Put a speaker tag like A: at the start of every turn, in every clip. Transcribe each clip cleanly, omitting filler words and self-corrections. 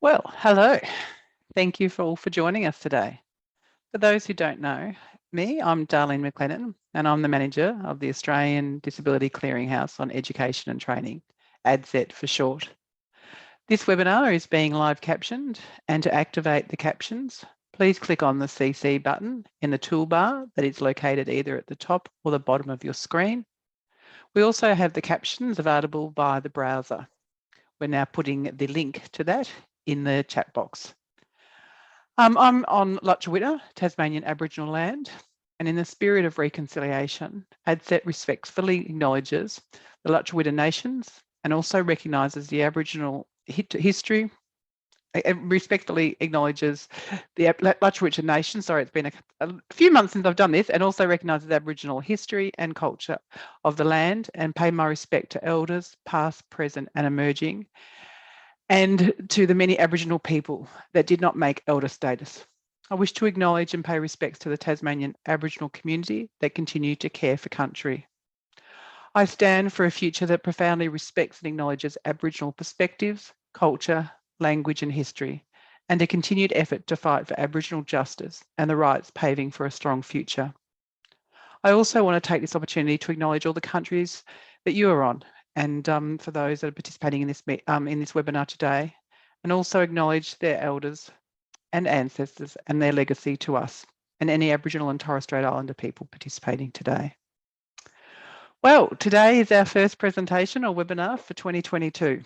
A: Well, hello. Thank you for all for joining us today. For those who don't know me, I'm Darlene McLennan, and I'm the manager of the Australian Disability Clearinghouse on Education and Training, ADCET for short. This webinar is being live captioned, and to activate the captions, please click on the CC button in the toolbar that is located either at the top or the bottom of your screen. We also have the captions available via the browser. We're now putting the link to that in the chat box. I'm on Lutruwita, Tasmanian Aboriginal land, and in the spirit of reconciliation, ADCET respectfully acknowledges the Lutruwita nations and also recognises the Aboriginal history, respectfully acknowledges the Lutruwita nation, sorry, it's been a few months since I've done this, and also recognises Aboriginal history and culture of the land, and pay my respect to elders, past, present and emerging, and to the many Aboriginal people that did not make elder status. I wish to acknowledge and pay respects to the Tasmanian Aboriginal community that continue to care for country. I stand for a future that profoundly respects and acknowledges Aboriginal perspectives, culture, language and history, and a continued effort to fight for Aboriginal justice and the rights paving for a strong future. I also want to take this opportunity to acknowledge all the countries that you are on, and for those that are participating in this webinar today, and also acknowledge their elders and ancestors and their legacy to us and any Aboriginal and Torres Strait Islander people participating today. Well, today is our first presentation or webinar for 2022.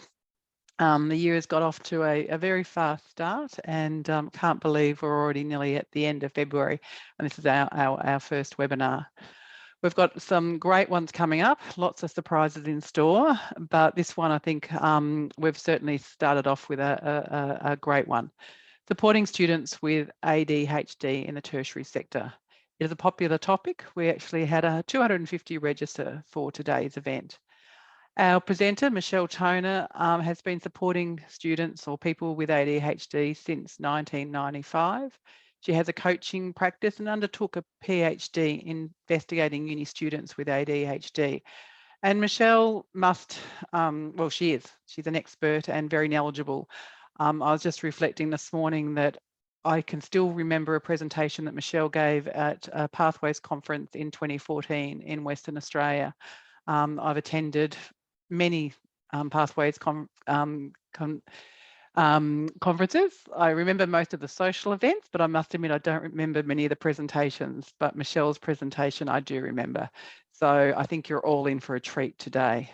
A: The year has got off to a very fast start, and can't believe we're already nearly at the end of February, and this is our first webinar. We've got some great ones coming up, lots of surprises in store, but this one I think we've certainly started off with a great one. Supporting students with ADHD in the tertiary sector. It is a popular topic. We actually had 250 register for today's event. Our presenter, Michelle Toner, has been supporting students or people with ADHD since 1995. She has a coaching practice and undertook a PhD in investigating uni students with ADHD. And Michelle must, well, she's an expert and very knowledgeable. I was just reflecting this morning that I can still remember a presentation that Michelle gave at a Pathways conference in 2014 in Western Australia. I've attended many Pathways conferences. I remember most of the social events, but I must admit I don't remember many of the presentations, but Michelle's presentation I do remember. So I think you're all in for a treat today.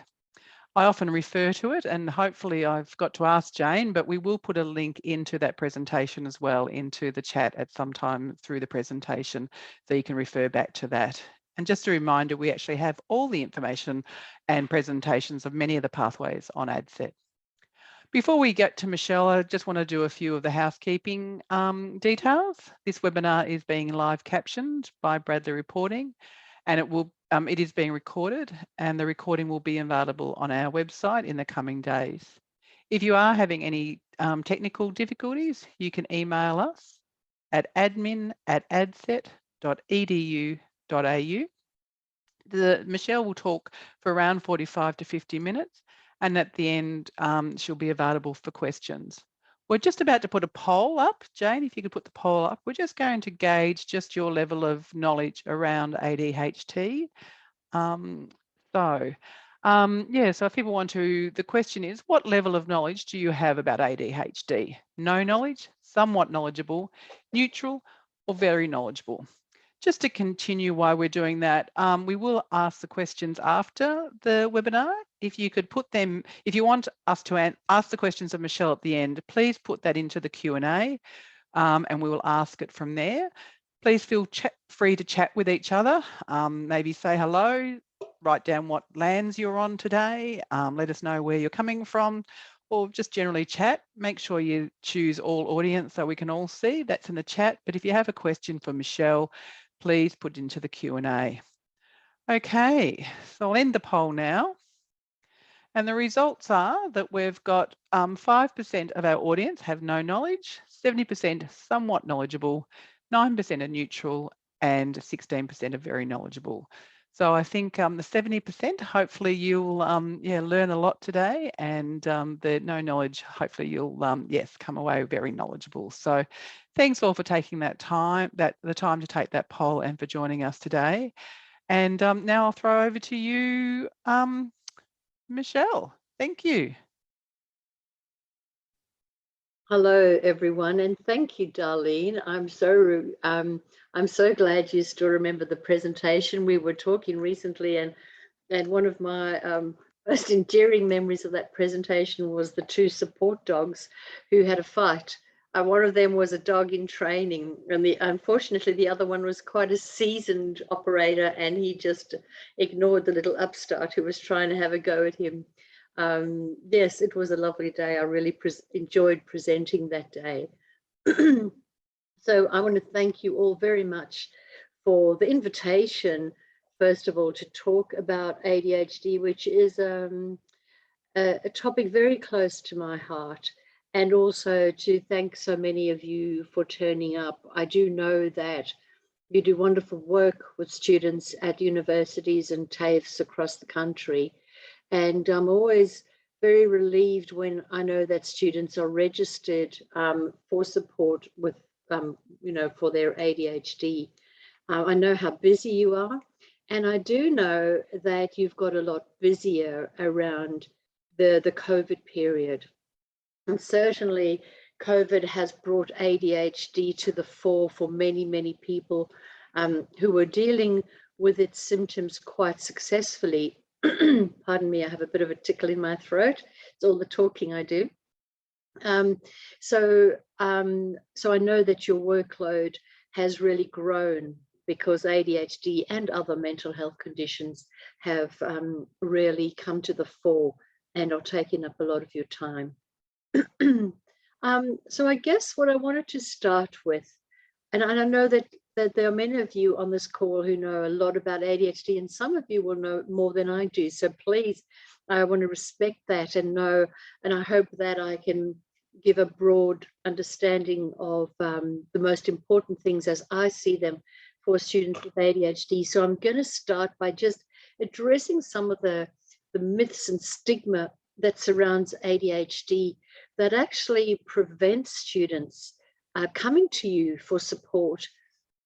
A: I often refer to it, and hopefully I've got to ask Jane, but we will put a link into that presentation as well into the chat at some time through the presentation, so you can refer back to that. And just a reminder, we actually have all the information and presentations of many of the pathways on ADCET. Before we get to Michelle, I just want to do a few of the housekeeping details. This webinar is being live captioned by Bradley Reporting, and it is being recorded, and the recording will be available on our website in the coming days. If you are having any technical difficulties, you can email us at admin@adcet.edu.au. Michelle will talk for around 45 to 50 minutes, and at the end, she'll be available for questions. We're just about to put a poll up. Jane, if you could put the poll up. We're just going to gauge just your level of knowledge around ADHD. So if people want to, the question is, what level of knowledge do you have about ADHD? No knowledge, somewhat knowledgeable, neutral, or very knowledgeable? Just to continue why we're doing that, we will ask the questions after the webinar. If you could put them, if you want us to ask the questions of Michelle at the end, please put that into the Q&A and we will ask it from there. Please feel free to chat with each other, maybe say hello, write down what lands you're on today, let us know where you're coming from, or just generally chat. Make sure you choose all audience so we can all see. That's in the chat. But if you have a question for Michelle, please put it into the Q&A. Okay, so I'll end the poll now. And the results are that we've got 5% of our audience have no knowledge, 70% somewhat knowledgeable, 9% are neutral, and 16% are very knowledgeable. So I think the 70%, hopefully you'll learn a lot today, and the no knowledge, hopefully you'll yes, come away very knowledgeable. So thanks all for taking the time to take that poll and for joining us today. And now I'll throw over to you, Michelle. Thank you.
B: Hello, everyone, and thank you, Darlene. I'm so glad you still remember the presentation. We were talking recently, and one of my most endearing memories of that presentation was the two support dogs who had a fight. One of them was a dog in training, and unfortunately the other one was quite a seasoned operator, and he just ignored the little upstart who was trying to have a go at him. Yes, it was a lovely day. I really enjoyed presenting that day. So I want to thank you all very much for the invitation, first of all, to talk about ADHD, which is a topic very close to my heart, and also to thank so many of you for turning up. I do know that you do wonderful work with students at universities and TAFEs across the country. And I'm always very relieved when I know that students are registered for support with, for their ADHD. I know how busy you are, and I do know that you've got a lot busier around the COVID period. And certainly COVID has brought ADHD to the fore for many, many people who were dealing with its symptoms quite successfully. Pardon me, I have a bit of a tickle in my throat. It's all the talking I do. So I know that your workload has really grown because ADHD and other mental health conditions have really come to the fore and are taking up a lot of your time. So I guess what I wanted to start with, and I know that there are many of you on this call who know a lot about ADHD, and some of you will know more than I do. So please, I want to respect that and know, and I hope that I can give a broad understanding of the most important things as I see them for students with ADHD. So I'm going to start by just addressing some of the myths and stigma that surrounds ADHD that actually prevents students coming to you for support.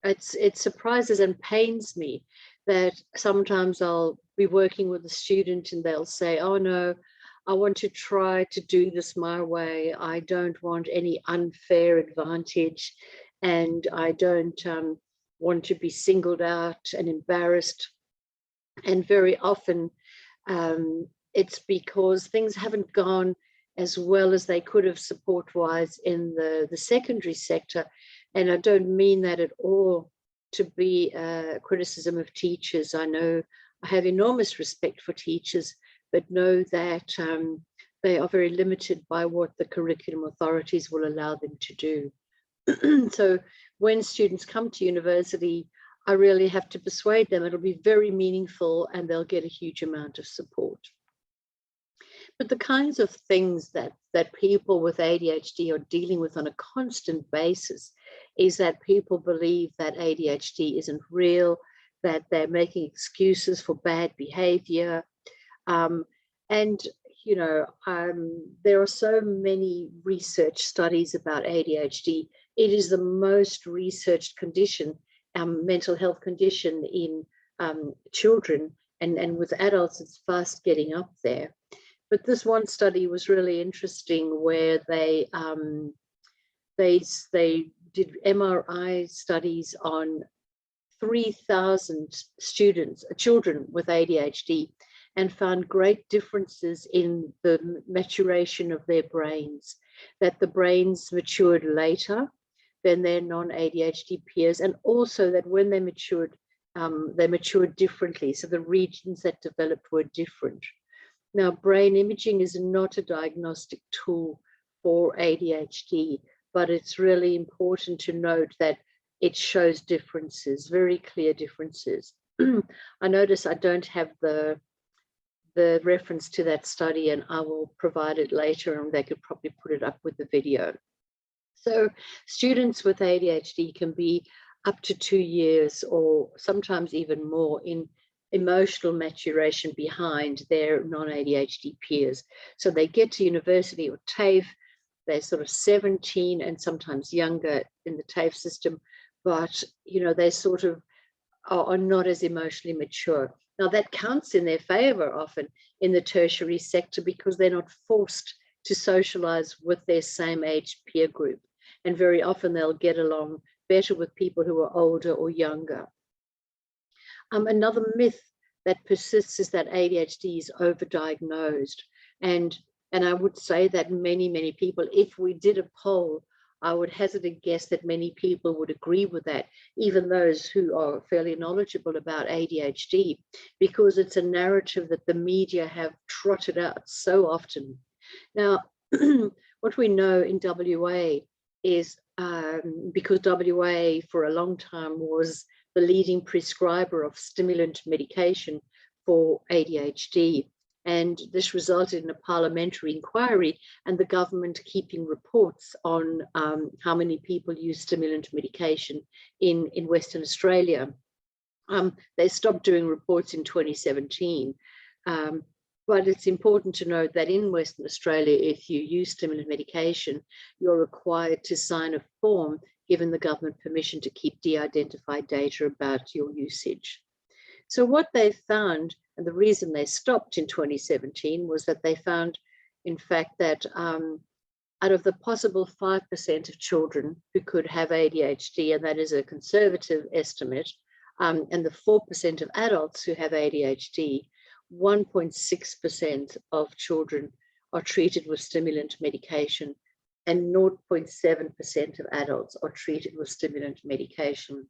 B: It surprises and pains me that sometimes I'll be working with a student and they'll say, oh no, I want to try to do this my way. I don't want any unfair advantage, and I don't want to be singled out and embarrassed. And very often it's because things haven't gone as well as they could have support-wise in the secondary sector. And I don't mean that at all to be a criticism of teachers. I know I have enormous respect for teachers, but know that they are very limited by what the curriculum authorities will allow them to do. So when students come to university, I really have to persuade them it'll be very meaningful and they'll get a huge amount of support. But the kinds of things that people with ADHD are dealing with on a constant basis is that people believe that ADHD isn't real, that they're making excuses for bad behavior. And, you know, there are so many research studies about ADHD. It is the most researched condition, mental health condition in children, and with adults, it's fast getting up there. But this one study was really interesting where they did MRI studies on 3,000 students, children with ADHD, and found great differences in the maturation of their brains, that the brains matured later than their non-ADHD peers, and also that when they matured differently. So the regions that developed were different. Now, brain imaging is not a diagnostic tool for ADHD, but it's really important to note that it shows differences, very clear differences. I notice I don't have the reference to that study, and I will provide it later, and they could probably put it up with the video. So students with ADHD can be up to 2 years or sometimes even more in emotional maturation behind their non-ADHD peers. So they get to university or TAFE, they're sort of 17 and sometimes younger in the TAFE system, but they sort of are not as emotionally mature. Now that counts in their favor often in the tertiary sector because they're not forced to socialize with their same age peer group. And very often they'll get along better with people who are older or younger. Another myth that persists is that ADHD is overdiagnosed. And I would say that many people, if we did a poll, I would hazard a guess that many people would agree with that, even those who are fairly knowledgeable about ADHD, because it's a narrative that the media have trotted out so often. Now, what we know in WA is because WA for a long time was the leading prescriber of stimulant medication for ADHD. And this resulted in a parliamentary inquiry and the government keeping reports on how many people use stimulant medication in Western Australia. They stopped doing reports in 2017. But it's important to note that in Western Australia, if you use stimulant medication, you're required to sign a form giving the government permission to keep de-identified data about your usage. So what they found, and the reason they stopped in 2017, was that they found, in fact, that out of the possible 5% of children who could have ADHD, and that is a conservative estimate, and the 4% of adults who have ADHD, 1.6% of children are treated with stimulant medication and 0.7% of adults are treated with stimulant medication.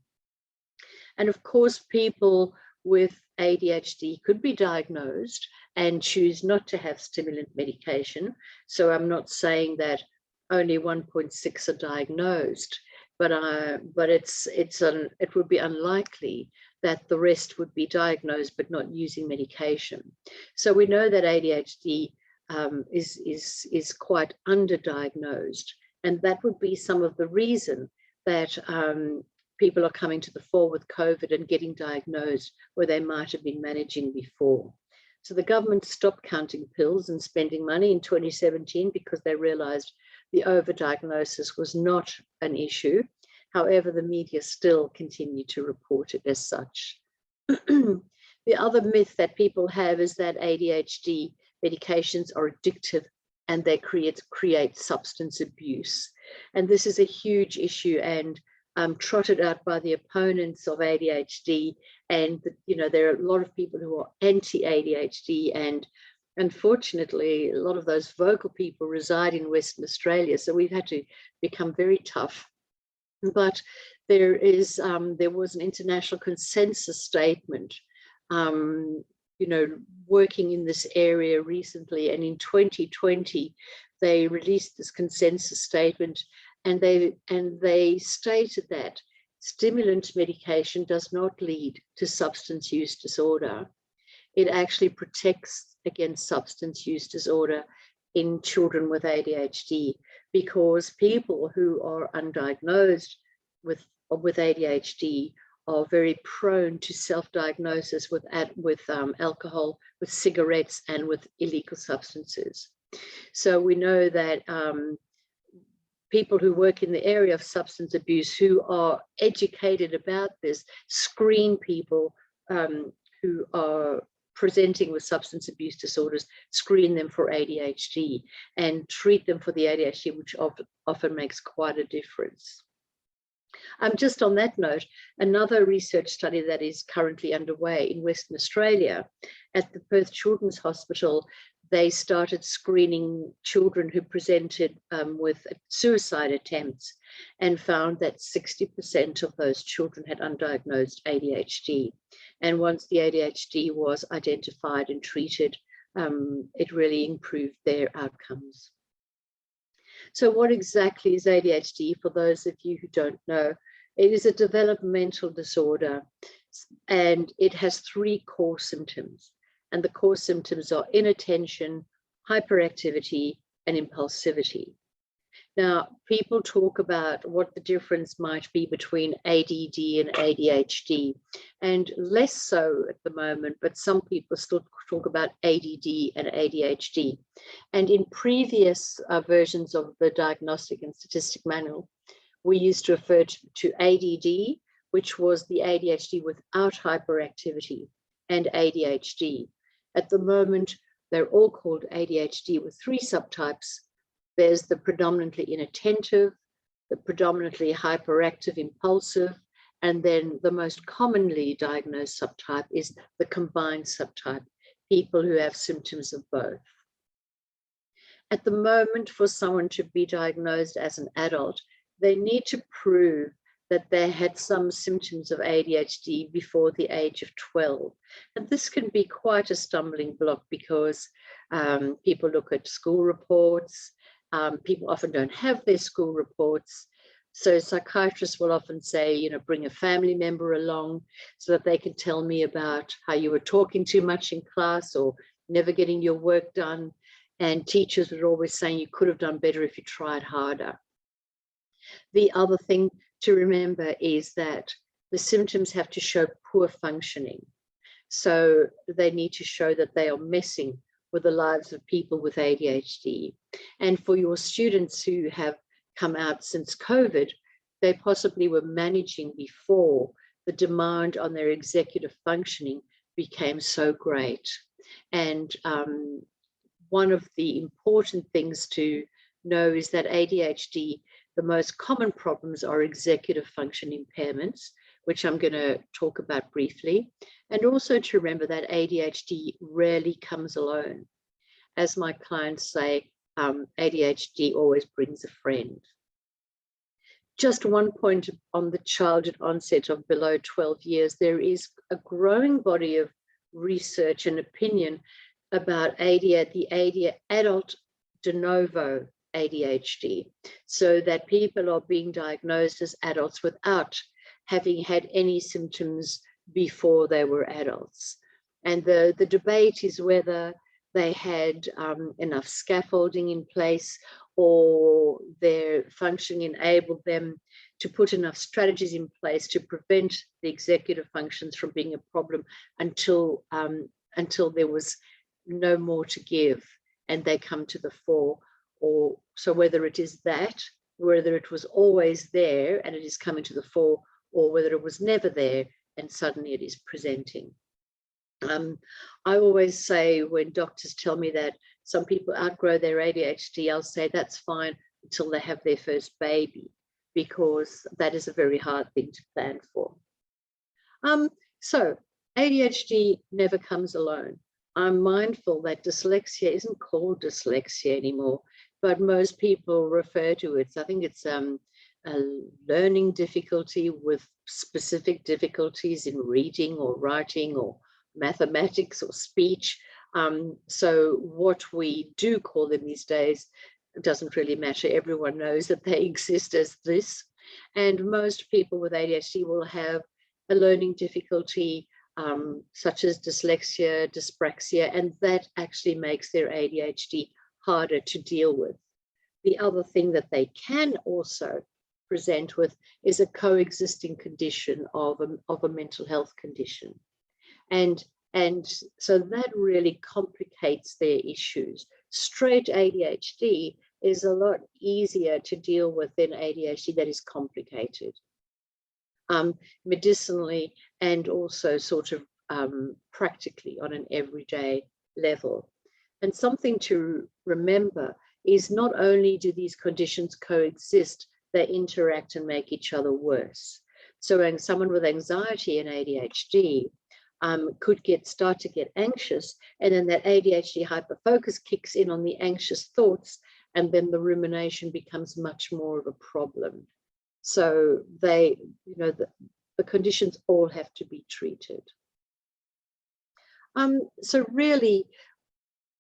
B: And of course, people with ADHD could be diagnosed and choose not to have stimulant medication. So I'm not saying that only 1.6 are diagnosed, but it would be unlikely that the rest would be diagnosed but not using medication. So we know that ADHD is quite underdiagnosed, and that would be some of the reason that people are coming to the fore with COVID and getting diagnosed where they might have been managing before. So the government stopped counting pills and spending money in 2017 because they realized the overdiagnosis was not an issue. However, the media still continue to report it as such. The other myth that people have is that ADHD medications are addictive and they create substance abuse. And this is a huge issue and trotted out by the opponents of ADHD. And there are a lot of people who are anti-ADHD, and unfortunately, a lot of those vocal people reside in Western Australia. So we've had to become very tough. But there was an international consensus statement, working in this area recently, and in 2020 they released this consensus statement, and they stated that stimulant medication does not lead to substance use disorder. It actually protects against substance use disorder in children with ADHD, because people who are undiagnosed with ADHD are very prone to self-diagnosis with alcohol, with cigarettes, and with illegal substances. So we know that people who work in the area of substance abuse who are educated about this screen people who are presenting with substance abuse disorders, screen them for ADHD and treat them for the ADHD, which often makes quite a difference. Just on that note, another research study that is currently underway in Western Australia at the Perth Children's Hospital, they started screening children who presented with suicide attempts and found that 60% of those children had undiagnosed ADHD. And once the ADHD was identified and treated, it really improved their outcomes. So what exactly is ADHD? For those of you who don't know, it is a developmental disorder, and it has 3 core symptoms. And the core symptoms are inattention, hyperactivity, and impulsivity. Now, people talk about what the difference might be between ADD and ADHD, and less so at the moment, but some people still talk about ADD and ADHD. And in previous versions of the Diagnostic and Statistic Manual, we used to refer to ADD, which was the ADHD without hyperactivity, and ADHD. At the moment, they're all called ADHD with 3 subtypes. There's the predominantly inattentive, the predominantly hyperactive impulsive, and then the most commonly diagnosed subtype is the combined subtype, people who have symptoms of both. At the moment, for someone to be diagnosed as an adult, they need to prove that they had some symptoms of ADHD before the age of 12. And this can be quite a stumbling block because people look at school reports. People often don't have their school reports. So psychiatrists will often say, you know, bring a family member along so that they can tell me about how you were talking too much in class or never getting your work done. And teachers were always saying you could have done better if you tried harder. The other thing to remember is that the symptoms have to show poor functioning. So they need to show that they are messing with the lives of people with ADHD. And for your students who have come out since COVID, they possibly were managing before the demand on their executive functioning became so great. And one of the important things to know is that ADHD, the most common problems are executive function impairments, which I'm going to talk about briefly. And also to remember that ADHD rarely comes alone. As my clients say, ADHD always brings a friend. Just one point on the childhood onset of below 12 years, there is a growing body of research and opinion about the adult de novo ADHD, so that people are being diagnosed as adults without having had any symptoms before they were adults. And the debate is whether they had enough scaffolding in place or their function enabled them to put enough strategies in place to prevent the executive functions from being a problem until there was no more to give and they come to the fore. Or so whether it is that, whether it was always there and it is coming to the fore, or whether it was never there and suddenly it is presenting. I always say when doctors tell me that some people outgrow their ADHD, I'll say that's fine until they have their first baby, because that is a very hard thing to plan for. So ADHD never comes alone. I'm mindful that dyslexia isn't called dyslexia anymore, but most people refer to it. So I think it's a learning difficulty with specific difficulties in reading or writing or mathematics or speech. So what we do call them these days doesn't really matter. Everyone knows that they exist as this. And most people with ADHD will have a learning difficulty such as dyslexia, dyspraxia, and that actually makes their ADHD harder to deal with. The other thing that they can also present with is a coexisting condition of a mental health condition. And so that really complicates their issues. Straight ADHD is a lot easier to deal with than ADHD that is complicated. Medicinally and also sort of practically on an everyday level. And something to remember is not only do these conditions coexist, they interact and make each other worse. So when someone with anxiety and ADHD could start to get anxious, and then that ADHD hyperfocus kicks in on the anxious thoughts, and then the rumination becomes much more of a problem. So they, the conditions all have to be treated. So really,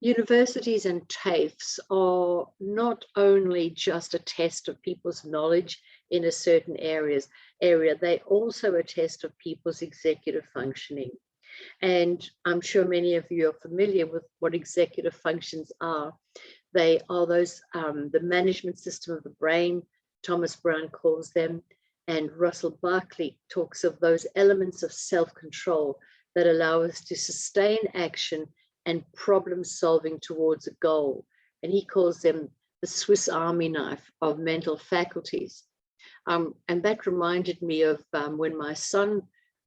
B: universities and TAFEs are not only just a test of people's knowledge in a certain area, they also a test of people's executive functioning. And I'm sure many of you are familiar with what executive functions are. They are those, the management system of the brain, Thomas Brown calls them, and Russell Barkley talks of those elements of self-control that allow us to sustain action and problem solving towards a goal. And he calls them the Swiss Army knife of mental faculties. And that reminded me of when my son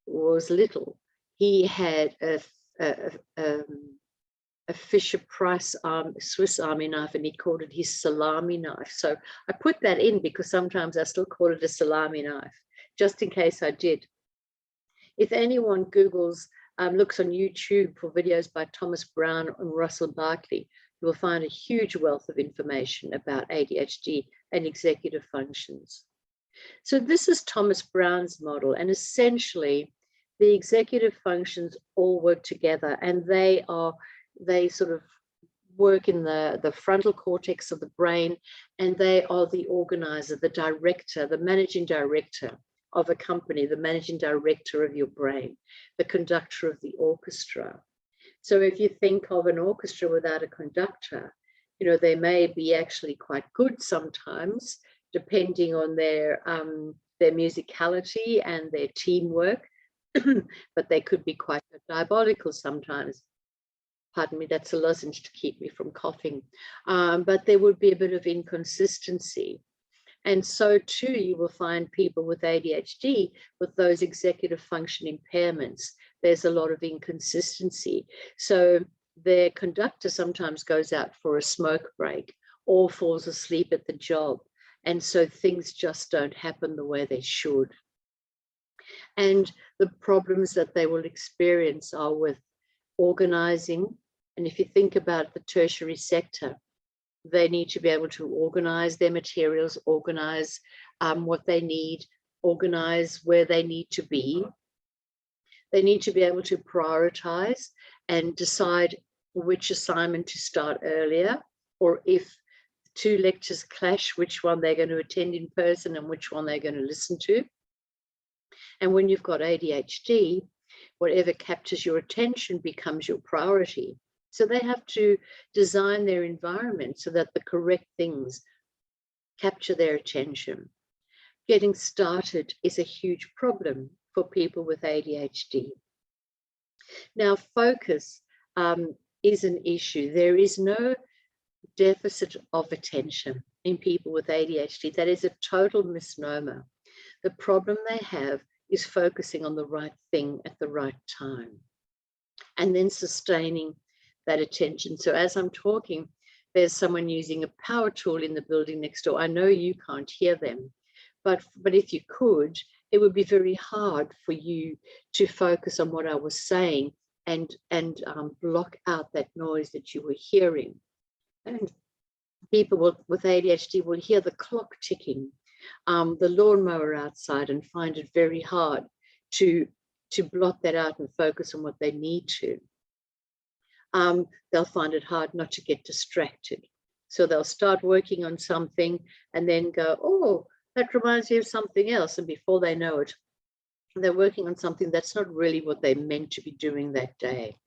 B: was little. He had a Fisher-Price Swiss Army knife, and he called it his salami knife. So I put that in because sometimes I still call it a salami knife, just in case I did. If anyone Googles, looks on YouTube for videos by Thomas Brown and Russell Barkley, you will find a huge wealth of information about ADHD and executive functions. So this is Thomas Brown's model, and essentially the executive functions all work together, and they sort of work in the frontal cortex of the brain, and they are the organizer, the director, the managing director of a company, the managing director of your brain, the conductor of the orchestra. So if you think of an orchestra without a conductor, you know, they may be actually quite good sometimes, depending on their musicality and their teamwork, but they could be quite diabolical sometimes. Pardon me, that's a lozenge to keep me from coughing. But there would be a bit of inconsistency. And so too, you will find people with ADHD with those executive function impairments. There's a lot of inconsistency. So their conductor sometimes goes out for a smoke break or falls asleep at the job. And so things just don't happen the way they should. And the problems that they will experience are with organizing. And if you think about the tertiary sector, they need to be able to organize their materials, organize what they need, organize where they need to be. They need to be able to prioritize and decide which assignment to start earlier, or if two lectures clash, which one they're going to attend in person and which one they're going to listen to. And when you've got ADHD, whatever captures your attention becomes your priority. So they have to design their environment so that the correct things capture their attention. Getting started is a huge problem for people with ADHD. Now, focus is an issue. There is no deficit of attention in people with ADHD. That is a total misnomer. The problem they have is focusing on the right thing at the right time and then sustaining that attention. So as I'm talking, there's someone using a power tool in the building next door. I know you can't hear them, but if you could, it would be very hard for you to focus on what I was saying and block out that noise that you were hearing. And people with ADHD will hear the clock ticking, the lawnmower outside, and find it very hard to blot that out and focus on what they need to. They'll find it hard not to get distracted. So they'll start working on something and then go, oh, that reminds me of something else. And before they know it, they're working on something that's not really what they meant to be doing that day.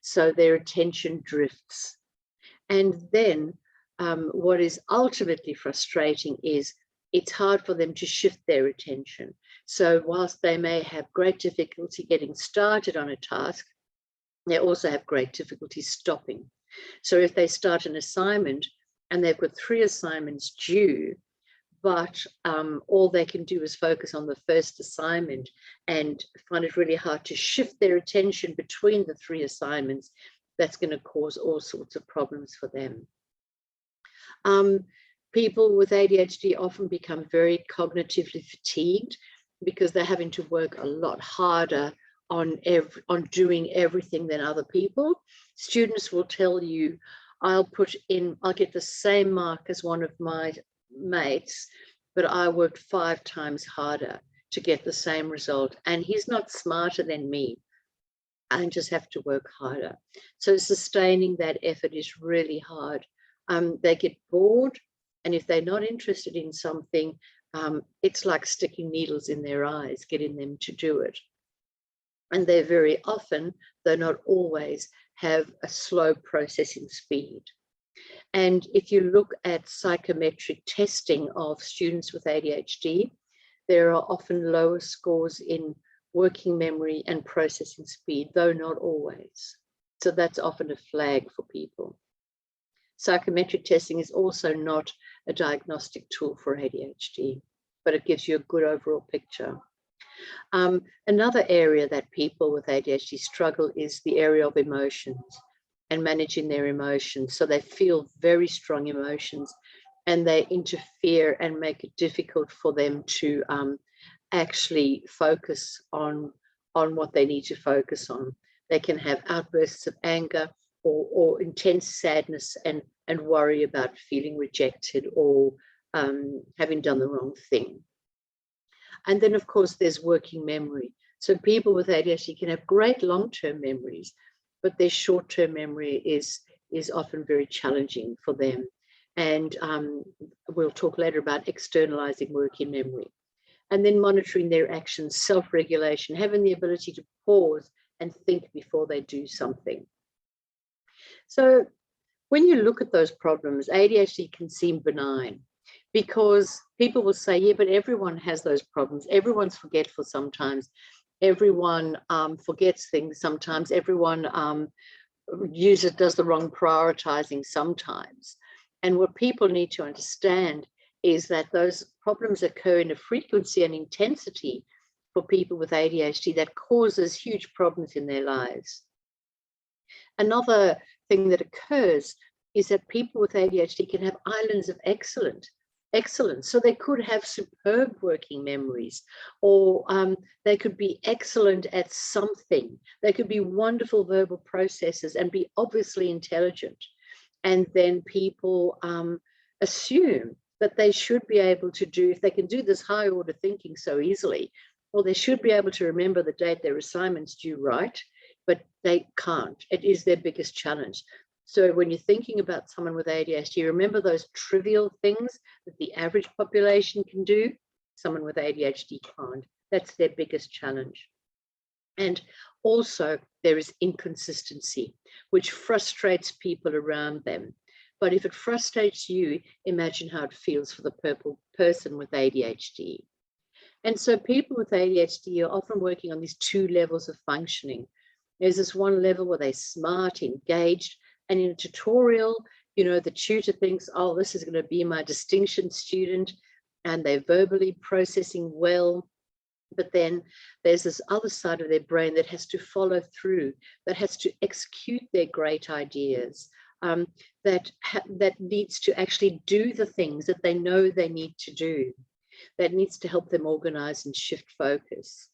B: So their attention drifts. And then what is ultimately frustrating is it's hard for them to shift their attention. So whilst they may have great difficulty getting started on a task, they also have great difficulty stopping. So if they start an assignment and they've got 3 assignments due, but all they can do is focus on the first assignment and find it really hard to shift their attention between the 3 assignments, that's going to cause all sorts of problems for them. People with ADHD often become very cognitively fatigued because they're having to work a lot harder on doing everything than other people. Students will tell you, I'll get the same mark as one of my mates, but I worked 5 times harder to get the same result. And he's not smarter than me. I just have to work harder. So sustaining that effort is really hard. They get bored, and if they're not interested in something, it's like sticking needles in their eyes, getting them to do it. And they very often, though not always, have a slow processing speed. And if you look at psychometric testing of students with ADHD, there are often lower scores in working memory and processing speed, though not always. So that's often a flag for people. Psychometric testing is also not a diagnostic tool for ADHD, but it gives you a good overall picture. Another area that people with ADHD struggle is the area of emotions and managing their emotions. So they feel very strong emotions and they interfere and make it difficult for them to actually focus on what they need to focus on. They can have outbursts of anger or intense sadness and worry about feeling rejected or having done the wrong thing. And then, of course, there's working memory. So people with ADHD can have great long-term memories, but their short-term memory is often very challenging for them. And we'll talk later about externalizing working memory. And then monitoring their actions, self-regulation, having the ability to pause and think before they do something. So when you look at those problems, ADHD can seem benign because people will say, yeah, but everyone has those problems. Everyone's forgetful sometimes. Everyone forgets things sometimes. Everyone does the wrong prioritizing sometimes. And what people need to understand is that those problems occur in a frequency and intensity for people with ADHD that causes huge problems in their lives. Another thing that occurs is that people with ADHD can have islands of excellence. So they could have superb working memories, or they could be excellent at something. They could be wonderful verbal processors and be obviously intelligent. And then people assume that they should be able to do, if they can do this high order thinking so easily, well, they should be able to remember the date their assignment's due right, but they can't. It is their biggest challenge. So when you're thinking about someone with ADHD, remember those trivial things that the average population can do, someone with ADHD can't. That's their biggest challenge. And also there is inconsistency, which frustrates people around them. But if it frustrates you, imagine how it feels for the person with ADHD. And so people with ADHD are often working on these two levels of functioning. There's this one level where they're smart, engaged, and in a tutorial, you know, the tutor thinks, oh, this is going to be my distinction student, and they're verbally processing well. But then there's this other side of their brain that has to follow through, that has to execute their great ideas, that needs to actually do the things that they know they need to do, that needs to help them organize and shift focus.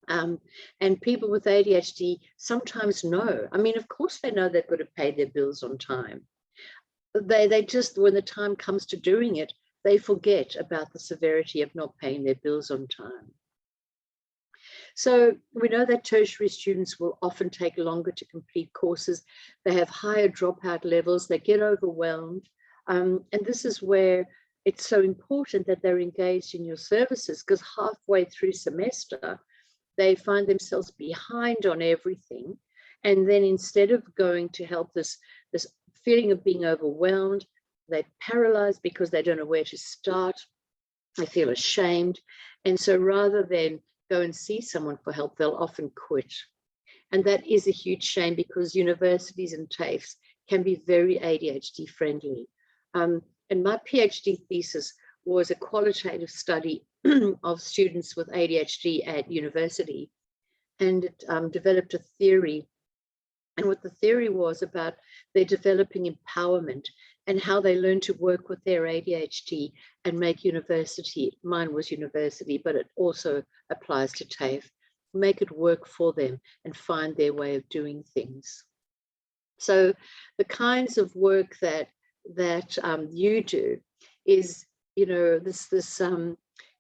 B: And people with ADHD sometimes know. I mean, of course they know they've got to pay their bills on time. They just, when the time comes to doing it, they forget about the severity of not paying their bills on time. So we know that tertiary students will often take longer to complete courses. They have higher dropout levels, they get overwhelmed. And this is where it's so important that they're engaged in your services, because halfway through semester, they find themselves behind on everything. And then instead of going to help this feeling of being overwhelmed, they're paralyzed because they don't know where to start. They feel ashamed. And so rather than go and see someone for help, they'll often quit. And that is a huge shame, because universities and TAFEs can be very ADHD friendly. And my PhD thesis was a qualitative study of students with ADHD at university, and it developed a theory. And what the theory was about their developing empowerment and how they learn to work with their ADHD and make university, mine was university, but it also applies to TAFE, make it work for them and find their way of doing things. So the kinds of work that you do is, you know, this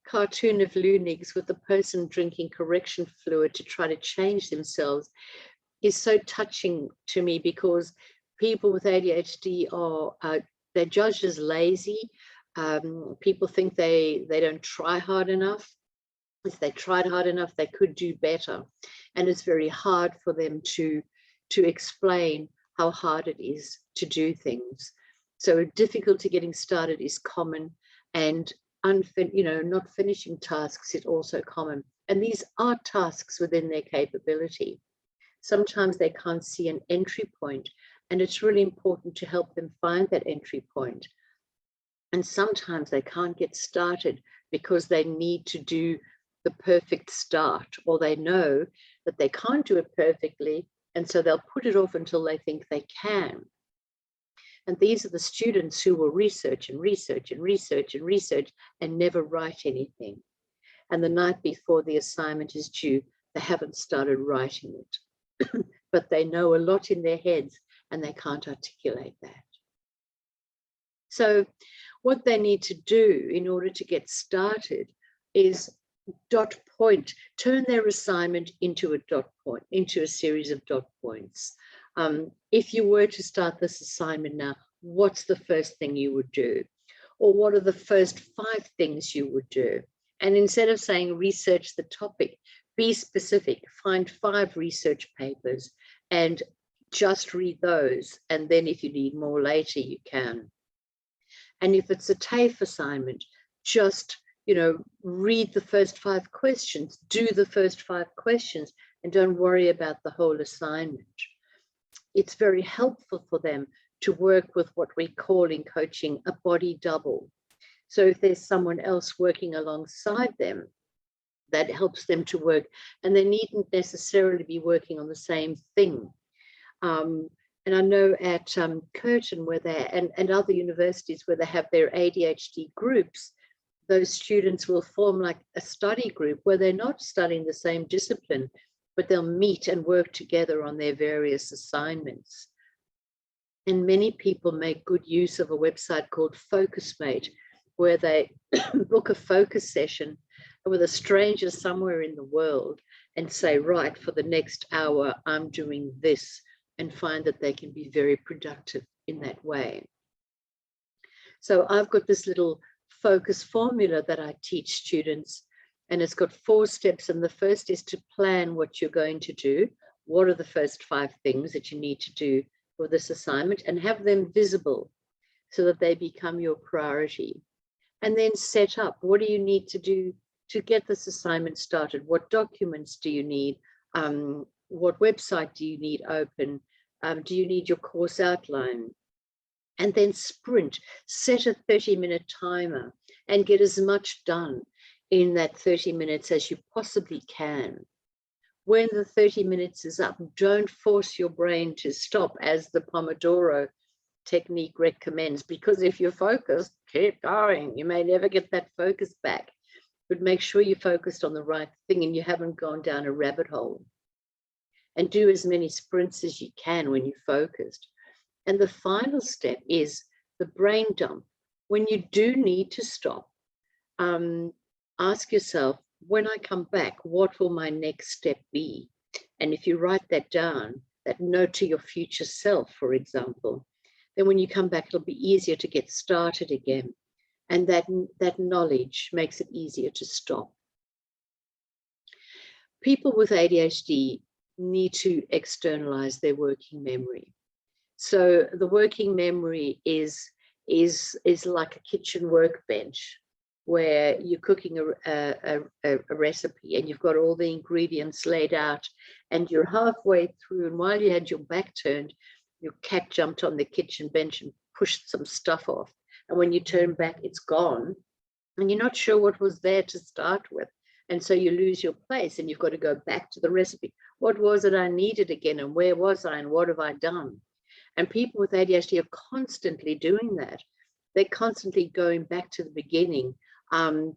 B: cartoon of Lunig's with the person drinking correction fluid to try to change themselves is so touching to me, because people with ADHD are they're judged as lazy. People think they don't try hard enough. If they tried hard enough, they could do better. And it's very hard for them to explain how hard it is to do things. So difficulty getting started is common, and not finishing tasks is also common. And these are tasks within their capability. Sometimes they can't see an entry point, and it's really important to help them find that entry point. And sometimes they can't get started because they need to do the perfect start, or they know that they can't do it perfectly, and so they'll put it off until they think they can. And these are the students who will research and research and research and research and never write anything. And the night before the assignment is due, they haven't started writing it. But they know a lot in their heads and they can't articulate that. So what they need to do in order to get started is dot point, turn their assignment into a dot point, into a series of dot points. If you were to start this assignment now, what's the first thing you would do? Or what are the first 5 things you would do? And instead of saying research the topic, be specific, find 5 research papers and just read those. And then if you need more later, you can. And if it's a TAFE assignment, just read the first 5 questions, do the first 5 questions, and don't worry about the whole assignment. It's very helpful for them to work with what we call in coaching a body double. So if there's someone else working alongside them, that helps them to work, and they needn't necessarily be working on the same thing. And I know at Curtin, where and other universities where they have their ADHD groups, those students will form like a study group where they're not studying the same discipline, but they'll meet and work together on their various assignments. And many people make good use of a website called FocusMate, where they book a focus session with a stranger somewhere in the world and say, right, for the next hour, I'm doing this, and find that they can be very productive in that way. So I've got this little focus formula that I teach students, and it's got 4 steps. And the first is to plan what you're going to do. What are the first 5 things that you need to do for this assignment, and have them visible so that they become your priority. And then set up, what do you need to do to get this assignment started? What documents do you need? What website do you need open? Do you need your course outline? And then sprint, set a 30-minute timer and get as much done in that 30 minutes as you possibly can. When the 30 minutes is up, don't force your brain to stop, as the Pomodoro technique recommends, because if you're focused, keep going. You may never get that focus back, but make sure you're focused on the right thing and you haven't gone down a rabbit hole. And do as many sprints as you can when you're focused. And the final step is the brain dump. When you do need to stop, ask yourself, when I come back, what will my next step be? And if you write that down, that note to your future self, for example, then when you come back, it'll be easier to get started again. And that knowledge makes it easier to stop. People with ADHD need to externalize their working memory. So the working memory is like a kitchen workbench where you're cooking a recipe and you've got all the ingredients laid out and you're halfway through, and while you had your back turned, your cat jumped on the kitchen bench and pushed some stuff off. And when you turn back, it's gone and you're not sure what was there to start with. And so you lose your place and you've got to go back to the recipe. What was it I needed again? And where was I? And what have I done? And people with ADHD are constantly doing that. They're constantly going back to the beginning. And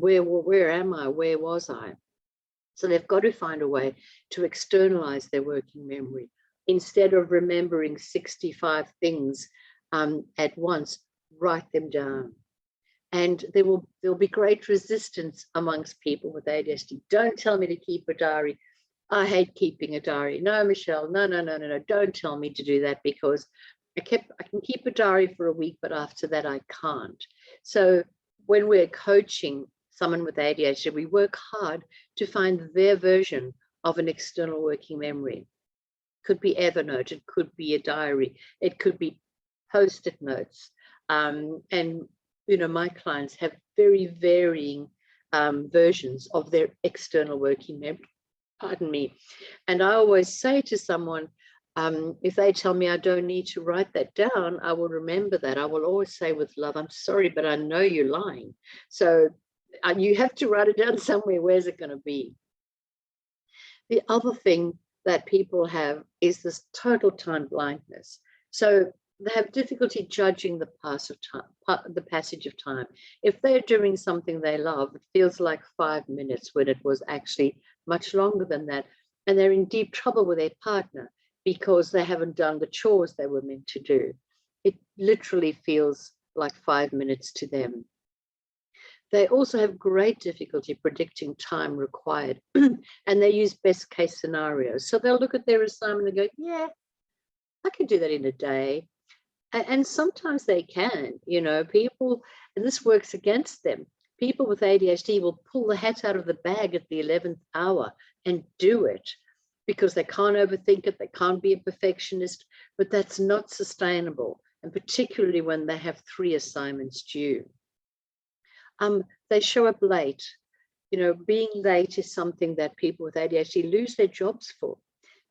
B: where am I? Where was I? So they've got to find a way to externalize their working memory. Instead of remembering 65 things at once, write them down. And there'll be great resistance amongst people with ADHD. Don't tell me to keep a diary. I hate keeping a diary. No, Michelle, no. Don't tell me to do that, because I can keep a diary for a week, but after that I can't. So when we're coaching someone with ADHD, we work hard to find their version of an external working memory. Could be Evernote, it could be a diary, it could be post-it notes. And, you know, my clients have very varying versions of their external working memory, pardon me. And I always say to someone, if they tell me I don't need to write that down, I will remember that. I will always say with love, I'm sorry, but I know you're lying. So you have to write it down somewhere. Where's it going to be? The other thing that people have is this total time blindness. So they have difficulty judging the passage of time. If they're doing something they love, it feels like 5 minutes when it was actually much longer than that. And they're in deep trouble with their partner because they haven't done the chores they were meant to do. It literally feels like 5 minutes to them. They also have great difficulty predicting time required, and they use best case scenarios. So they'll look at their assignment and go, yeah, I can do that in a day. And sometimes they can, you know, people, and this works against them. People with ADHD will pull the hat out of the bag at the 11th hour and do it because they can't overthink it. They can't be a perfectionist, but that's not sustainable. And particularly when they have 3 assignments due. They show up late. You know, being late is something that people with ADHD lose their jobs for.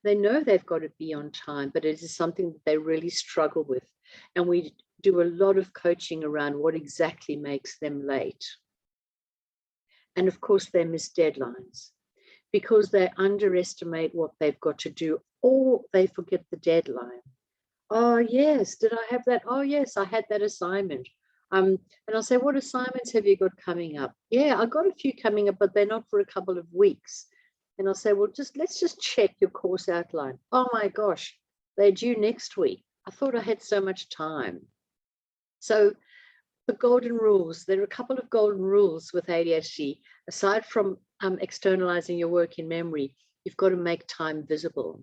B: They know they've got to be on time, but it is something that they really struggle with. And we do a lot of coaching around what exactly makes them late. And of course, they miss deadlines because they underestimate what they've got to do, or they forget the deadline. Oh, yes, did I have that? Oh, yes, I had that assignment. And I'll say, what assignments have you got coming up? Yeah, I've got a few coming up, but they're not for a couple of weeks. And I'll say, well, let's just check your course outline. Oh my gosh, they're due next week. I thought I had so much time. So the golden rules, there are a couple of golden rules with ADHD. Aside from externalizing your work in memory, you've got to make time visible.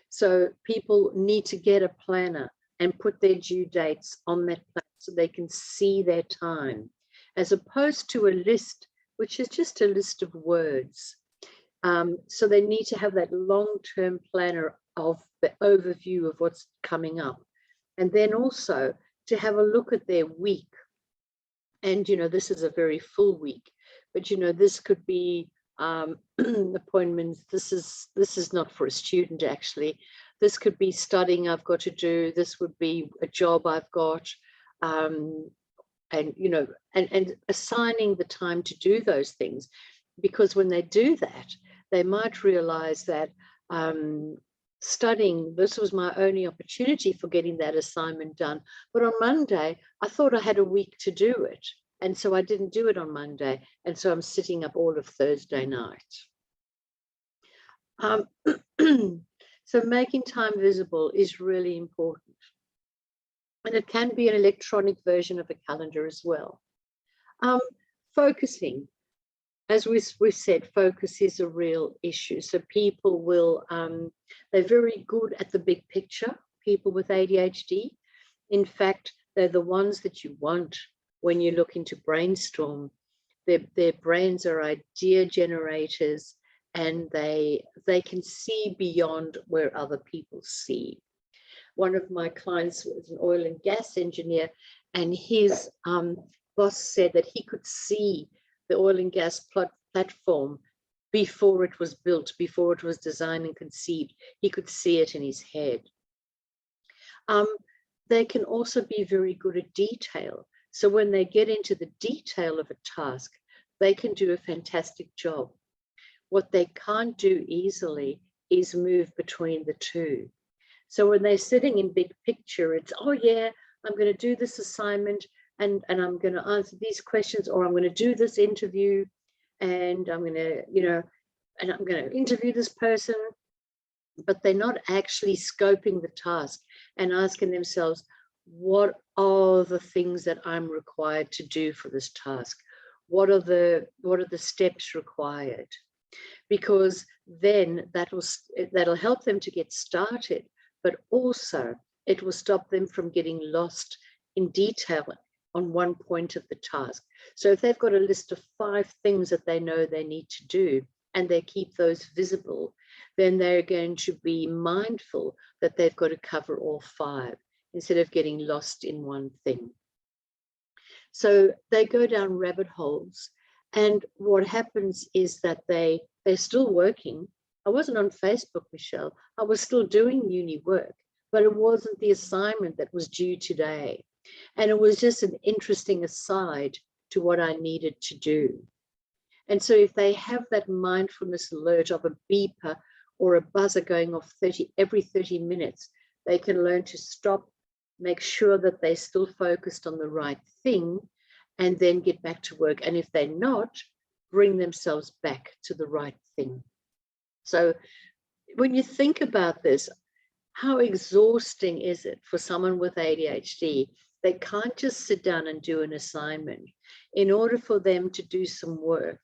B: So people need to get a planner and put their due dates on that plan so they can see their time, as opposed to a list, which is just a list of words. So they need to have that long-term planner of the overview of what's coming up. And then also to have a look at their week. And, you know, this is a very full week, but, you know, this could be appointments. This is not for a student, actually. This could be studying I've got to do. This would be a job I've got. And, you know, and assigning the time to do those things, because when they do that, they might realize that studying, this was my only opportunity for getting that assignment done. But on Monday, I thought I had a week to do it. And so I didn't do it on Monday. And so I'm sitting up all of Thursday night. So making time visible is really important. And it can be an electronic version of a calendar as well. Focusing. As we've said, focus is a real issue. So people will, they're very good at the big picture, people with ADHD. In fact, they're the ones that you want when you're looking to brainstorm. Their brains are idea generators, and they can see beyond where other people see. One of my clients was an oil and gas engineer, and his boss said that he could see the oil and gas platform before it was built, before it was designed and conceived. He could see it in his head. They can also be very good at detail. So when they get into the detail of a task, they can do a fantastic job. What they can't do easily is move between the two. So when they're sitting in big picture, it's, oh yeah, I'm going to do this assignment, and I'm going to answer these questions, or I'm going to do this interview, and I'm going to, you know, and I'm going to interview this person, but they're not actually scoping the task and asking themselves, what are the things that I'm required to do for this task? What are the steps required? Because then that'll help them to get started, but also it will stop them from getting lost in detail on one point of the task. So if they've got a list of 5 things that they know they need to do, and they keep those visible, then they're going to be mindful that they've got to cover all 5 instead of getting lost in one thing. So they go down rabbit holes, and what happens is that they're still working. I wasn't on Facebook, Michelle. I was still doing uni work, but it wasn't the assignment that was due today. And it was just an interesting aside to what I needed to do. And so if they have that mindfulness alert of a beeper or a buzzer going off every 30 minutes, they can learn to stop, make sure that they're still focused on the right thing, and then get back to work. And if they're not, bring themselves back to the right thing. So when you think about this, how exhausting is it for someone with ADHD? They can't just sit down and do an assignment. In order for them to do some work,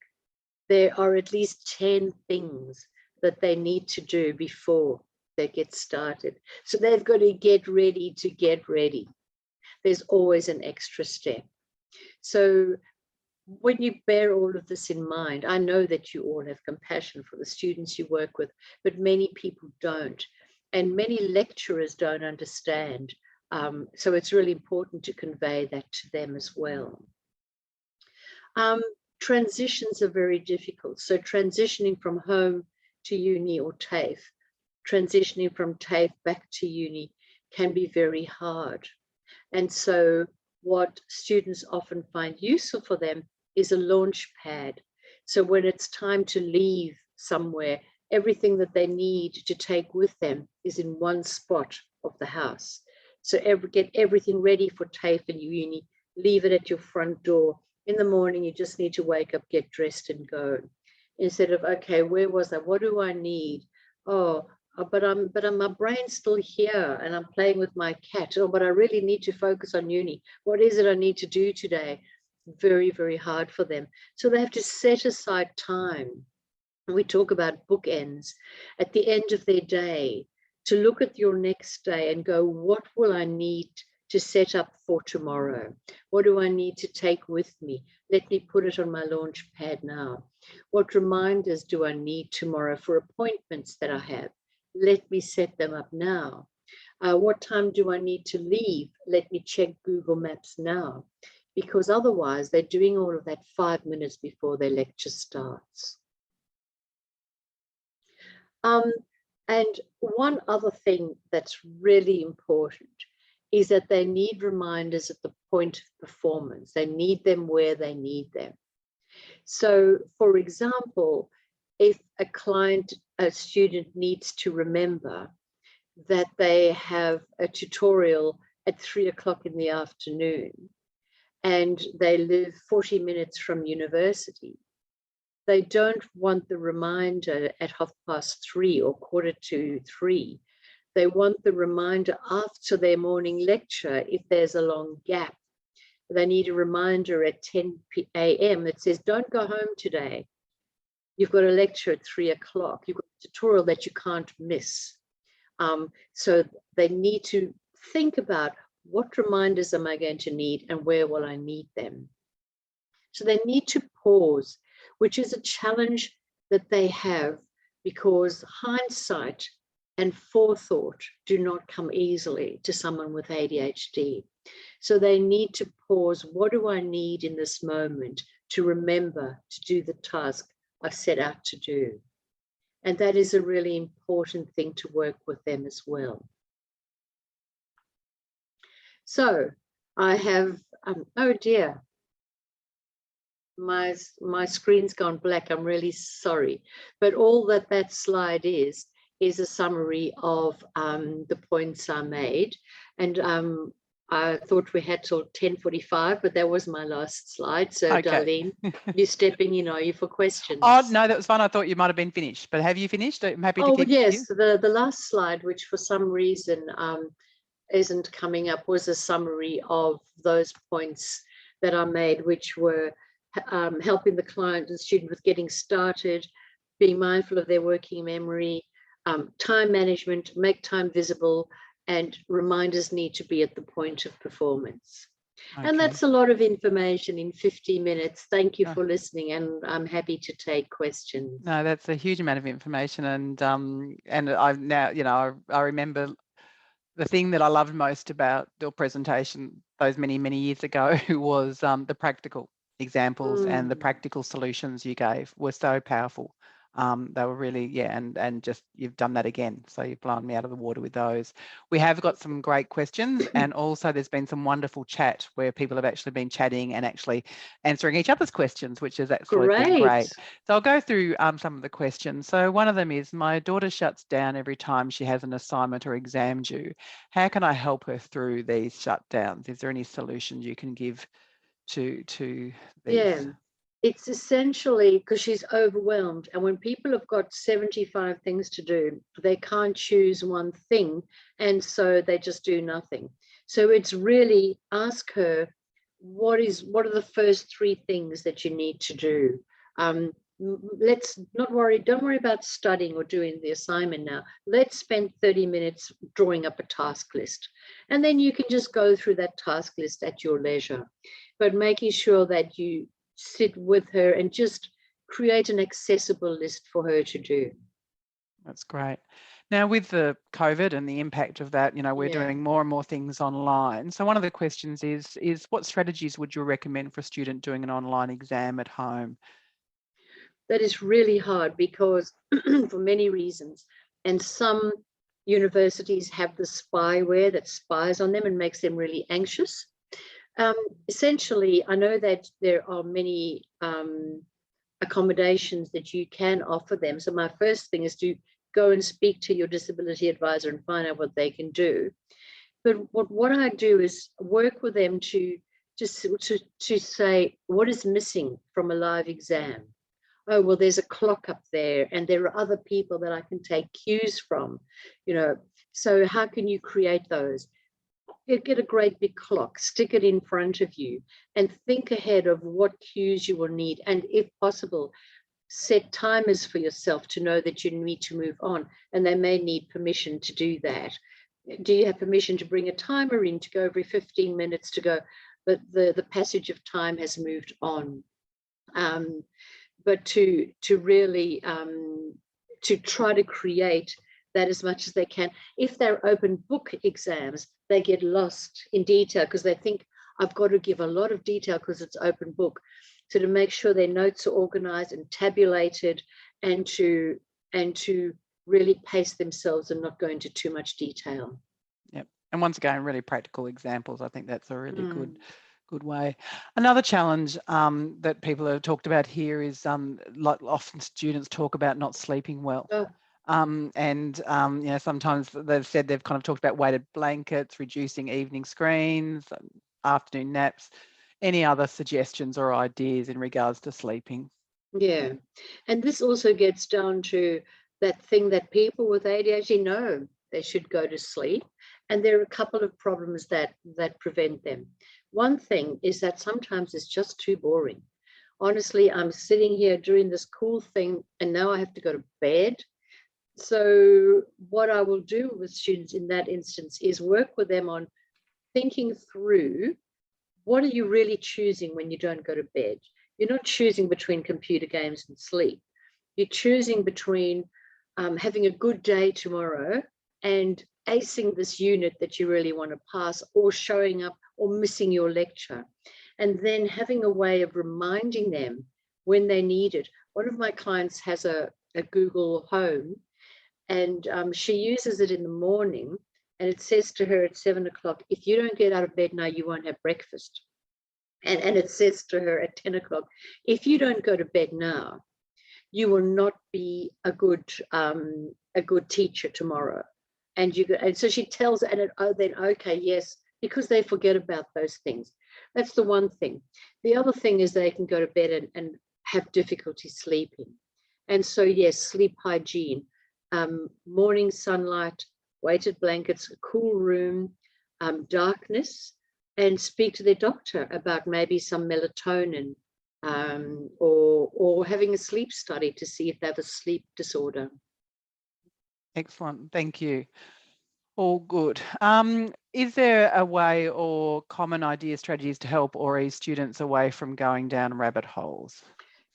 B: there are at least 10 things that they need to do before they get started. So they've got to get ready to get ready. There's always an extra step. So when you bear all of this in mind, I know that you all have compassion for the students you work with, but many people don't. And many lecturers don't understand. So it's really important to convey that to them as well. Transitions are very difficult. So transitioning from home to uni or TAFE, transitioning from TAFE back to uni can be very hard. And so what students often find useful for them is a launch pad. So when it's time to leave somewhere, everything that they need to take with them is in one spot of the house. So get everything ready for TAFE and uni, leave it at your front door. In the morning, you just need to wake up, get dressed and go. Instead of, okay, where was I? What do I need? Oh, but my brain's still here and I'm playing with my cat. Oh, but I really need to focus on uni. What is it I need to do today? Very, very hard for them. So they have to set aside time. We talk about bookends at the end of their day to look at your next day and go, what will I need to set up for tomorrow? What do I need to take with me? Let me put it on my launch pad now. What reminders do I need tomorrow for appointments that I have? Let me set them up now. What time do I need to leave? Let me check Google Maps now, because otherwise they're doing all of that 5 minutes before their lecture starts. And one other thing that's really important is that they need reminders at the point of performance. They need them where they need them. So, for example, if a student needs to remember that they have a tutorial at 3 o'clock in the afternoon and they live 40 minutes from university, they don't want the reminder at 3:30 or 2:45. They want the reminder after their morning lecture if there's a long gap. They need a reminder at 10 a.m. that says, don't go home today. You've got a lecture at 3 o'clock. You've got a tutorial that you can't miss. So they need to think about what reminders am I going to need and where will I need them. So they need to pause, which is a challenge that they have because hindsight and forethought do not come easily to someone with ADHD. So they need to pause. What do I need in this moment to remember to do the task I've set out to do? And that is a really important thing to work with them as well. So I have, oh dear, my screen's gone black. I'm really sorry. But all that slide is a summary of the points I made. And I thought we had till 10:45, but that was my last slide. So okay. Darlene, you're stepping in, are you, for questions?
A: Oh, no, that was fine. I thought you might have been finished, but have you finished? I'm happy to keep
B: yes, the last slide, which for some reason isn't coming up, was a summary of those points that I made, which were helping the client and student with getting started, being mindful of their working memory, time management, make time visible, and reminders need to be at the point of performance. And
A: Okay.
B: that's a lot of information in 50 minutes. Thank you
A: Oh,
B: for listening, and I'm happy to take questions.
A: no, that's a huge amount of information, and I've now, I remember the thing that I loved most about your presentation those many, many years ago was the practical examples and the
B: Mm.
A: practical solutions you gave were so powerful. They were really, yeah, and just you've done that again. So you've blown me out of the water with those. We have got some great questions, and also there's been some wonderful chat where people have actually been chatting and actually answering each other's questions, which has actually been
B: Great.
A: great. So I'll go through some of the questions. So one of them is, my daughter shuts down every time she has an assignment or exam due. How can I help her through these shutdowns? Is there any solutions you can give to
B: Yeah.
A: these?
B: It's essentially because she's overwhelmed. And when people have got 75 things to do, they can't choose one thing. And so they just do nothing. So it's really ask her, what are the first 3 things that you need to do? Let's not worry, don't worry about studying or doing the assignment now. Let's spend 30 minutes drawing up a task list. And then you can just go through that task list at your leisure. But making sure that you sit with her and just create an accessible list for her to do.
A: That's great. Now, with the COVID and the impact of that, we're
B: Yeah.
A: doing more and more things online. So one of the questions is what strategies would you recommend for a student doing an online exam at home?
B: That is really hard because for many reasons. And some universities have the spyware that spies on them and makes them really anxious. Essentially, I know that there are many accommodations that you can offer them. So my first thing is to go and speak to your disability advisor and find out what they can do. But what I do is work with them to say what is missing from a live exam. Oh, well, there's a clock up there and there are other people that I can take cues from, so how can you create those? You get a great big clock, stick it in front of you, and think ahead of what cues you will need. And if possible, set timers for yourself to know that you need to move on. And they may need permission to do that. Do you have permission to bring a timer in to go every 15 minutes to go, but the passage of time has moved on? But to really to try to create that as much as they can. If they're open book exams, they get lost in detail because they think I've got to give a lot of detail because it's open book. So to make sure their notes are organized and tabulated, and to really pace themselves and not go into too much detail.
A: Yep. And once again, really practical examples. I think that's a really good way. Another challenge that people have talked about here is like often students talk about not sleeping well.
B: Oh.
A: Sometimes they've said they've kind of talked about weighted blankets, reducing evening screens, afternoon naps. Any other suggestions or ideas in regards to sleeping?
B: Yeah. And this also gets down to that thing that people with ADHD know they should go to sleep. And there are a couple of problems that prevent them. One thing is that sometimes it's just too boring. Honestly, I'm sitting here doing this cool thing and now I have to go to bed. So what I will do with students in that instance is work with them on thinking through, what are you really choosing when you don't go to bed? You're not choosing between computer games and sleep. You're choosing between having a good day tomorrow and acing this unit that you really want to pass, or showing up or missing your lecture. And then having a way of reminding them when they need it. One of my clients has a Google Home, and she uses it in the morning, and it says to her at 7 o'clock, if you don't get out of bed now, you won't have breakfast. And it says to her at 10 o'clock, if you don't go to bed now, you will not be a good teacher tomorrow. And so she tells her, and then okay, yes, because they forget about those things. That's the one thing. The other thing is they can go to bed and have difficulty sleeping. And so yes, sleep hygiene, morning sunlight, weighted blankets, a cool room, darkness, and speak to their doctor about maybe some melatonin, or having a sleep study to see if they have a sleep disorder.
A: Excellent, thank you. All good. Is there a way or common idea strategies to help ORE students away from going down rabbit holes?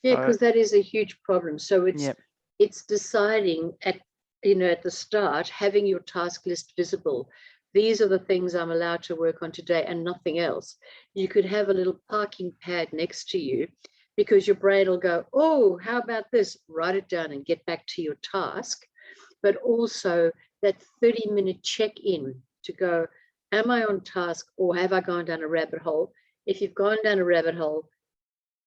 B: Yeah,
A: So,
B: because that is a huge problem. So
A: yep,
B: it's deciding at at the start, having your task list visible. These are the things I'm allowed to work on today and nothing else. You could have a little parking pad next to you because your brain will go, oh, how about this? Write it down and get back to your task. But also that 30-minute check-in to go, am I on task or have I gone down a rabbit hole? If you've gone down a rabbit hole,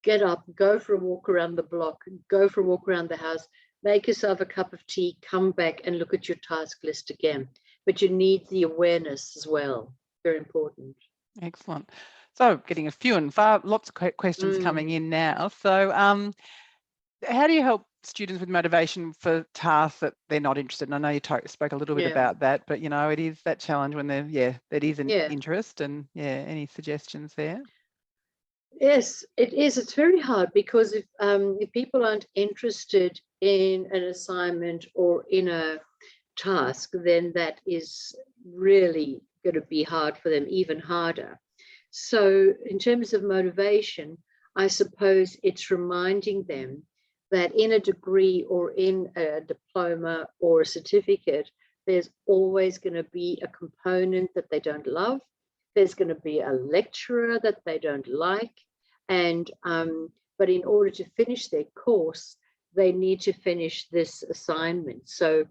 B: get up, go for a walk around the block, go for a walk around the house, make yourself a cup of tea, come back and look at your task list again. But you need the awareness as well. Very important.
A: excellent. So getting a few and far, lots of questions coming in now. So how do you help students with motivation for tasks that they're not interested in? I know you spoke a little bit
B: Yeah.
A: about that, but it is that challenge when that is an
B: Yeah.
A: interest, and any suggestions there?
B: Yes, it is. It's very hard because if people aren't interested in an assignment or in a task, then that is really going to be hard for them, even harder. So in terms of motivation, I suppose it's reminding them that in a degree or in a diploma or a certificate, there's always going to be a component that they don't love. There's going to be a lecturer that they don't like. And but in order to finish their course, they need to finish this assignment. So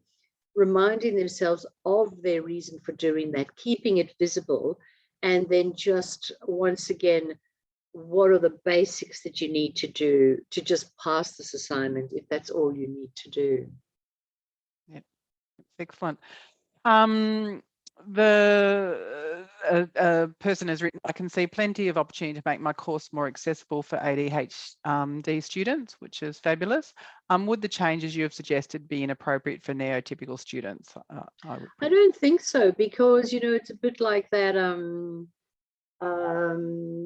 B: reminding themselves of their reason for doing that, keeping it visible, and then just once again, what are the basics that you need to do to just pass this assignment if that's all you need to do?
A: Yep, excellent. The person has written, I can see plenty of opportunity to make my course more accessible for ADHD students, which is fabulous. Would the changes you have suggested be inappropriate for neotypical students?
B: I don't think so, because it's a bit like that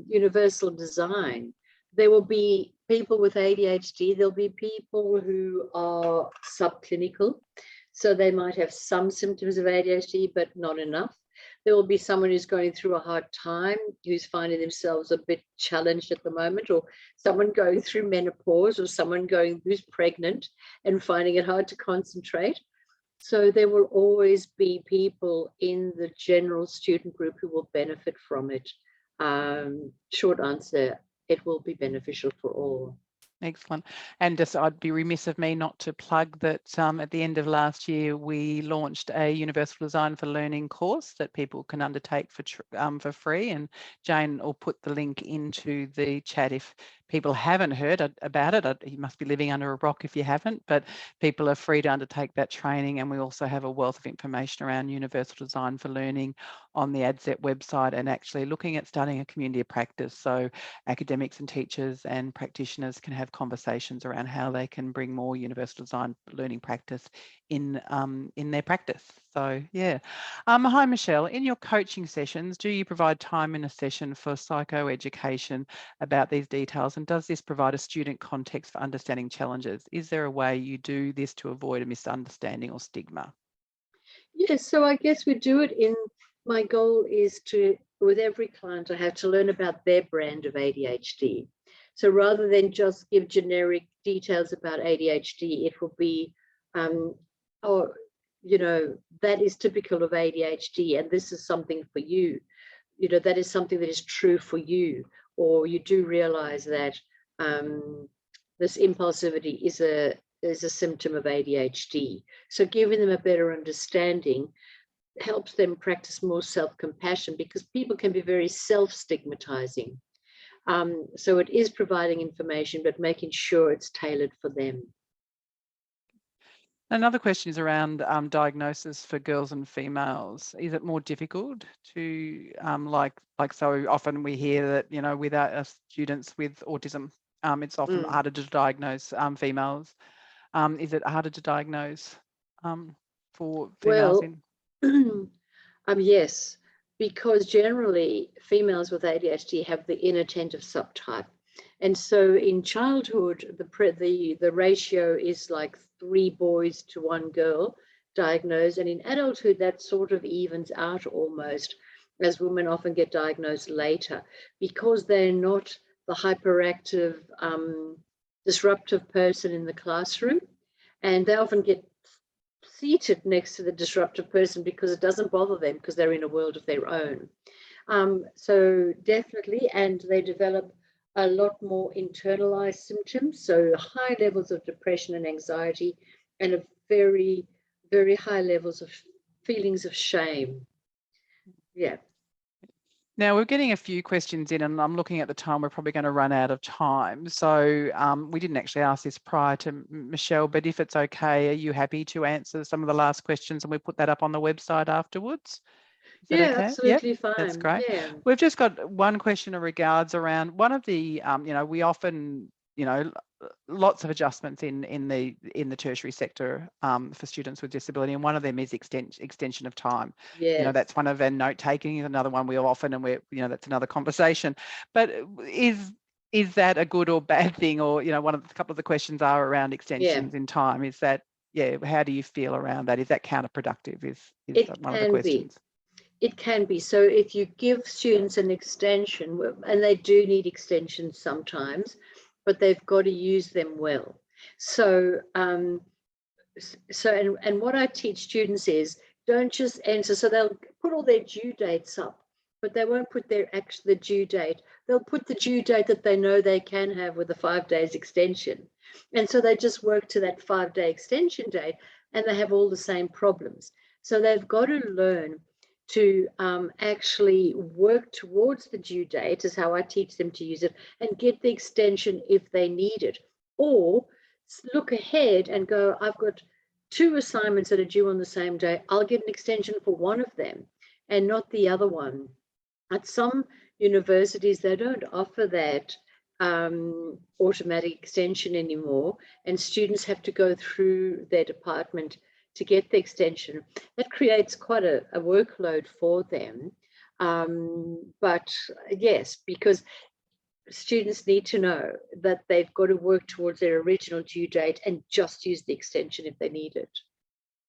B: universal design. There will be people with ADHD, there'll be people who are subclinical, so they might have some symptoms of ADHD, but not enough. There will be someone who's going through a hard time, who's finding themselves a bit challenged at the moment, or someone going through menopause, or someone who's pregnant and finding it hard to concentrate. So there will always be people in the general student group who will benefit from it. Short answer, it will be beneficial for all.
A: Excellent. And just, I'd be remiss of me not to plug that at the end of last year, we launched a Universal Design for Learning course that people can undertake for free. And Jane will put the link into the chat if people haven't heard about it. You must be living under a rock if you haven't, but people are free to undertake that training. And we also have a wealth of information around Universal Design for Learning on the ADZET website, and actually looking at starting a community of practice. So academics and teachers and practitioners can have conversations around how they can bring more universal design learning practice in their practice. So yeah. Hi Michelle, in your coaching sessions, do you provide time in a session for psychoeducation about these details, and does this provide a student context for understanding challenges? Is there a way you do this to avoid a misunderstanding or stigma?
B: Yes, so I guess we do it my goal is to, with every client, I have to learn about their brand of ADHD. So rather than just give generic details about ADHD, it will be, that is typical of ADHD, and this is something for you. That is something that is true for you, or you do realize that this impulsivity is a symptom of ADHD. So giving them a better understanding helps them practice more self-compassion, because people can be very self-stigmatizing. So it is providing information, but making sure it's tailored for them.
A: Another question is around diagnosis for girls and females. Is it more difficult to, like so often we hear that, with our students with autism, it's often harder to diagnose females. Is it harder to diagnose for females?
B: Yes, because generally females with ADHD have the inattentive subtype. And so in childhood, the ratio is like 3 boys to 1 girl diagnosed, and in adulthood that sort of evens out almost, as women often get diagnosed later because they're not the hyperactive, disruptive person in the classroom, and they often get seated next to the disruptive person because it doesn't bother them because they're in a world of their own. So definitely, and they develop a lot more internalized symptoms, so high levels of depression and anxiety, and a very, very high levels of feelings of shame. Yeah.
A: Now we're getting a few questions in, and I'm looking at the time. We're probably going to run out of time. So we didn't actually ask this prior to Michelle, but if it's okay, are you happy to answer some of the last questions and we put that up on the website afterwards? Is that okay?
B: Absolutely
A: Yep,
B: fine.
A: that's great.
B: Yeah.
A: We've just got one question in regards around one of the, we often, lots of adjustments in the tertiary sector for students with disability, and one of them is extension of time.
B: Yes.
A: That's one of, and note taking is another one we often, and we're, that's another conversation. But is that a good or bad thing? Or a couple of the questions are around extensions in time. Is that, how do you feel around that? Is that counterproductive? Is one of the questions?
B: It can be. So if you give students an extension, and they do need extensions sometimes, but they've got to use them well. So, and what I teach students is don't just enter. So they'll put all their due dates up, but they won't put the due date. They'll put the due date that they know they can have with a 5 days extension. And so they just work to that 5-day extension date, and they have all the same problems. So they've got to learn to actually work towards the due date, is how I teach them to use it, and get the extension if they need it. Or look ahead and go, I've got 2 assignments that are due on the same day. I'll get an extension for one of them and not the other one. At some universities, they don't offer that automatic extension anymore, and students have to go through their department to get the extension. That creates quite a workload for them. But yes, because students need to know that they've got to work towards their original due date and just use the extension if they need it.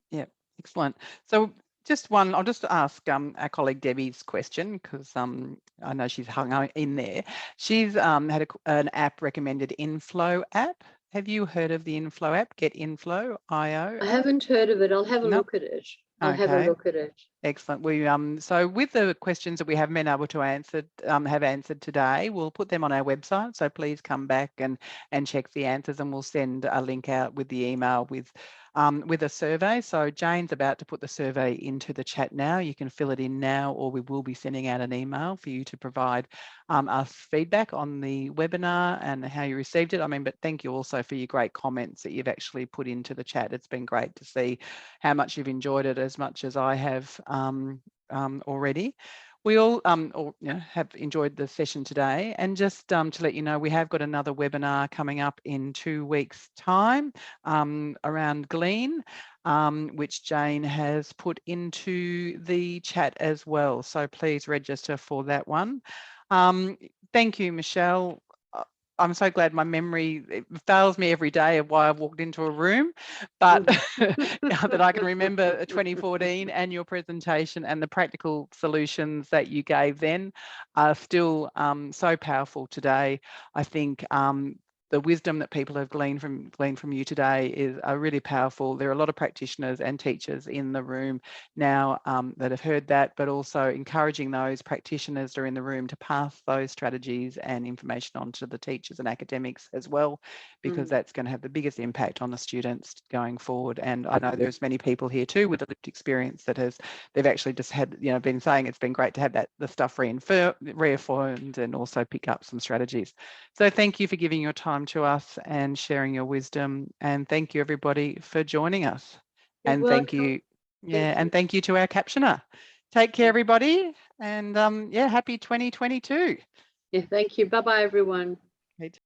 A: Yeah, excellent. So just one, I'll just ask our colleague Debbie's question, because I know she's hung in there. She's had an app recommended, Inflow app. Have you heard of the Inflow app, Get Inflow IO?
B: I haven't heard of it. I'll have a look at it. I'll have a look at it.
A: Excellent. We so with the questions that we haven't been able to answer, have answered today, we'll put them on our website. So please come back and check the answers, and we'll send a link out with the email with a survey. So Jane's about to put the survey into the chat now. You can fill it in now, or we will be sending out an email for you to provide us feedback on the webinar and how you received it. But thank you also for your great comments that you've actually put into the chat. It's been great to see how much you've enjoyed it, as much as I have already. We all have enjoyed the session today, and just to let you know, we have got another webinar coming up in 2 weeks' time around Glean, which Jane has put into the chat as well. So please register for that one. Thank you, Michelle. I'm so glad my memory fails me every day of why I've walked into a room, but that I can remember 2014 and your presentation, and the practical solutions that you gave then are still so powerful today. I think the wisdom that people have gleaned from you today are really powerful. There are a lot of practitioners and teachers in the room now that have heard that, but also encouraging those practitioners that are in the room to pass those strategies and information on to the teachers and academics as well, because that's going to have the biggest impact on the students going forward. And I know there's many people here too with a lived experience that they've actually just had, been saying it's been great to have the stuff reaffirmed and also pick up some strategies. So thank you for giving your time to us and sharing your wisdom, and thank you everybody for joining us. And thank you and thank you to our captioner. Take care everybody, and happy 2022.
B: Thank you. Bye-bye everyone.